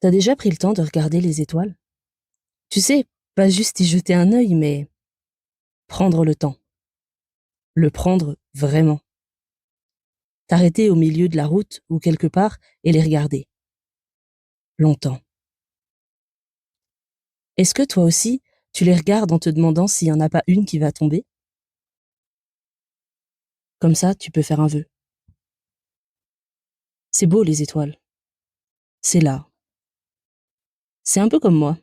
T'as déjà pris le temps de regarder les étoiles? Tu sais, pas juste y jeter un œil, mais prendre le temps. Le prendre vraiment. T'arrêter au milieu de la route ou quelque part et les regarder. Longtemps. Est-ce que toi aussi, tu les regardes en te demandant s'il n'y en a pas une qui va tomber? Comme ça, tu peux faire un vœu. C'est beau les étoiles. C'est là. C'est un peu comme moi.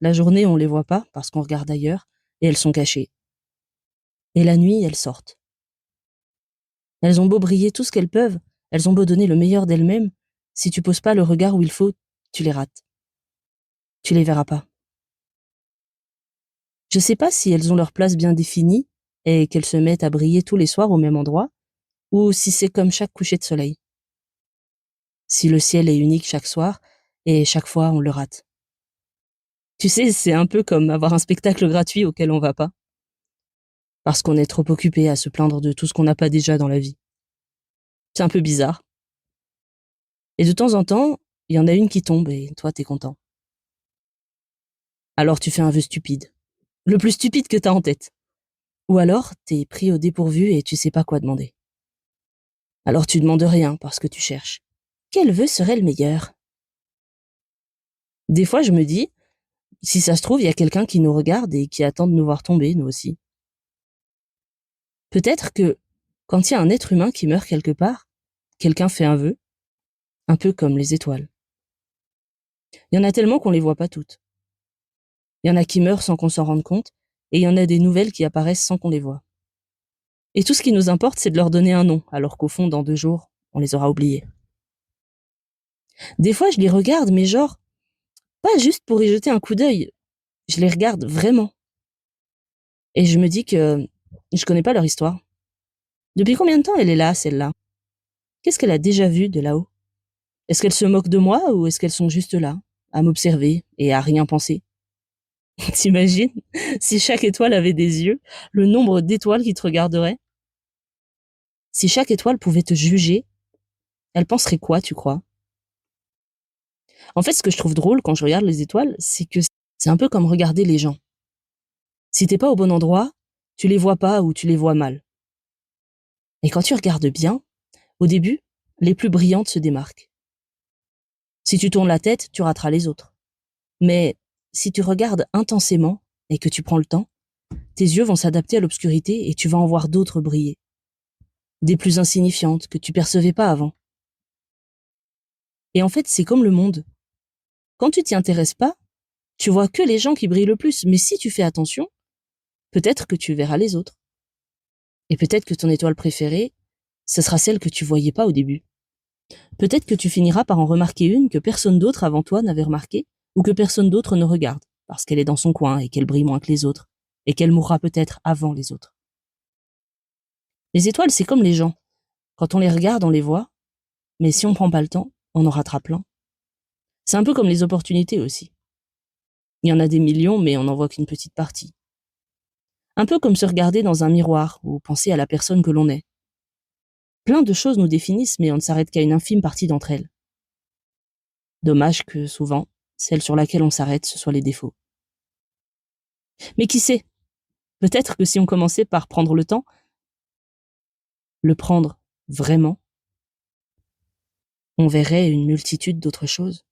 La journée, on les voit pas parce qu'on regarde ailleurs et elles sont cachées. Et la nuit, elles sortent. Elles ont beau briller tout ce qu'elles peuvent, elles ont beau donner le meilleur d'elles-mêmes, si tu poses pas le regard où il faut, tu les rates. Tu les verras pas. Je sais pas si elles ont leur place bien définie et qu'elles se mettent à briller tous les soirs au même endroit, ou si c'est comme chaque coucher de soleil. Si le ciel est unique chaque soir et chaque fois on le rate. Tu sais, c'est un peu comme avoir un spectacle gratuit auquel on va pas, parce qu'on est trop occupé à se plaindre de tout ce qu'on n'a pas déjà dans la vie. C'est un peu bizarre. Et de temps en temps, il y en a une qui tombe et toi t'es content. Alors tu fais un vœu stupide. Le plus stupide que t'as en tête. Ou alors, t'es pris au dépourvu et tu sais pas quoi demander. Alors tu demandes rien parce que tu cherches. Quel vœu serait le meilleur? Des fois, je me dis, si ça se trouve, il y a quelqu'un qui nous regarde et qui attend de nous voir tomber, nous aussi. Peut-être que, quand il y a un être humain qui meurt quelque part, quelqu'un fait un vœu, un peu comme les étoiles. Il y en a tellement qu'on les voit pas toutes. Il y en a qui meurent sans qu'on s'en rende compte, et il y en a des nouvelles qui apparaissent sans qu'on les voie. Et tout ce qui nous importe, c'est de leur donner un nom, alors qu'au fond, dans 2 jours, on les aura oubliés. Des fois, je les regarde, mais genre, pas juste pour y jeter un coup d'œil, je les regarde vraiment. Et je me dis que je connais pas leur histoire. Depuis combien de temps elle est là, celle-là? Qu'est-ce qu'elle a déjà vu de là-haut? Est-ce qu'elle se moque de moi ou est-ce qu'elles sont juste là, à m'observer et à rien penser? T'imagines? Si chaque étoile avait des yeux, le nombre d'étoiles qui te regarderaient? Si chaque étoile pouvait te juger, elle penserait quoi, tu crois? En fait, ce que je trouve drôle quand je regarde les étoiles, c'est que c'est un peu comme regarder les gens. Si t'es pas au bon endroit, tu les vois pas ou tu les vois mal. Et quand tu regardes bien, au début, les plus brillantes se démarquent. Si tu tournes la tête, tu rateras les autres. Mais si tu regardes intensément et que tu prends le temps, tes yeux vont s'adapter à l'obscurité et tu vas en voir d'autres briller. Des plus insignifiantes que tu percevais pas avant. Et en fait, c'est comme le monde. Quand tu t'y intéresses pas, tu vois que les gens qui brillent le plus. Mais si tu fais attention, peut-être que tu verras les autres. Et peut-être que ton étoile préférée, ce sera celle que tu voyais pas au début. Peut-être que tu finiras par en remarquer une que personne d'autre avant toi n'avait remarquée, ou que personne d'autre ne regarde, parce qu'elle est dans son coin et qu'elle brille moins que les autres, et qu'elle mourra peut-être avant les autres. Les étoiles, c'est comme les gens. Quand on les regarde, on les voit, mais si on prend pas le temps, on en ratera plein. C'est un peu comme les opportunités aussi. Il y en a des millions, mais on n'en voit qu'une petite partie. Un peu comme se regarder dans un miroir, ou penser à la personne que l'on est. Plein de choses nous définissent, mais on ne s'arrête qu'à une infime partie d'entre elles. Dommage que, souvent, celle sur laquelle on s'arrête, ce soit les défauts. Mais qui sait? Peut-être que si on commençait par prendre le temps, le prendre vraiment, on verrait une multitude d'autres choses.